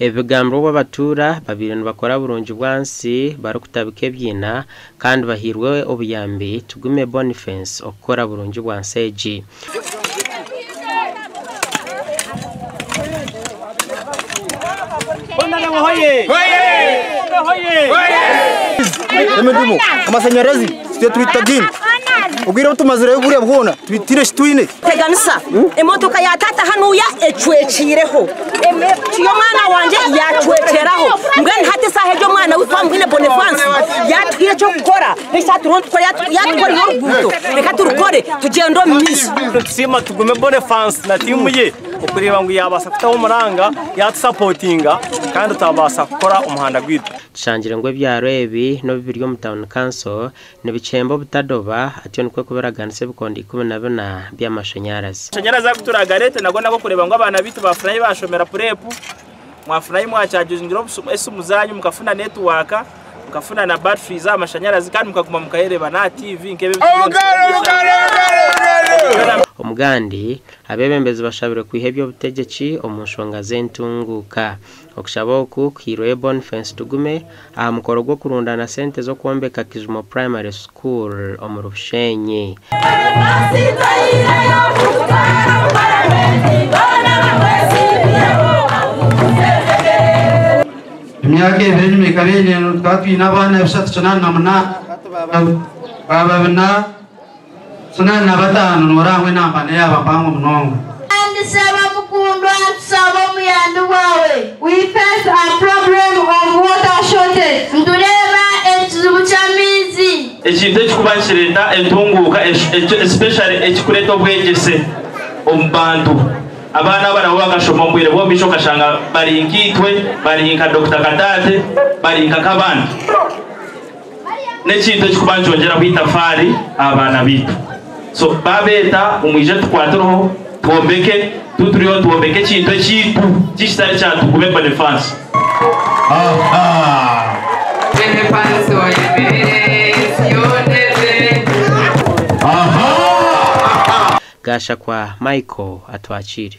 Ebigambiro bw'abatura babiri bakora burungi bwansi barukutabike byina kandi bahirwe obuyambi tugume Boniface okora burungi bwanseji. Emedumo amasanyarazi tubitagini ubwira utumazire buriya bwona tubitire shitwine teganisa emotoka yatata hanuya ecwecireho yo mwana wanje yacweceraho mbwene hati sahejo mwana wifambwine Boniface yatwiye cyo gukora reka turontwe yatwari y'uruguto reka turukore tugendo misi tutsima tugume Boniface na timu ye ukureba ngo yabasa kutaho umuranga yatsuportinga kandi utabasa gukora umuhanda gwitu Shangire ngwe byarebi no bibiri yo mu town council ne bicembo butadoba atiyo nikwe kuberaganise bikondi 12 by'amashanyarazi akuturagarete nago nako kureba ngo abana bitu bafuraye bashomera purepu mwafuraye mwacyagize ngiro esumuzanyu mukafuna network mukafuna na battery za amashanyarazi kandi mukaguma mukahereba na TV nkebe Omugandi abebembezi bashabire kwihebyo butegeki omunshonga zentunguka okushaboku kiroye Boniface tugume aha mukoro gwo kurundana sente zo kwombeka Kizumo Primary School omuri Bushenyi. Imyaka ibiri mikabiri twatwina abana 388 bababana sunana batanu norangwe nambane yabambango munongo Saba mukundwa saba muyandu wawe. We face a problem of water shortage. Ndureba ekizibu ky'amizi. Ekintu ekikubanshireta entunguka especially ekikureta obwegyese omubantu abana barabo bagashoma mbwire bo bisho kashanga bari nkitwe bari nka Dr. Katate bari nka kabana n'ekintu ekikubanjongera kwitafari abana bitu so babeta umwije tukwatoroho tuombeke tuturiyo tuombeke kintu ekitu kishitari cyatu kube Boniface Boniface oyebere yoneze Gasha kwa Michael atwachire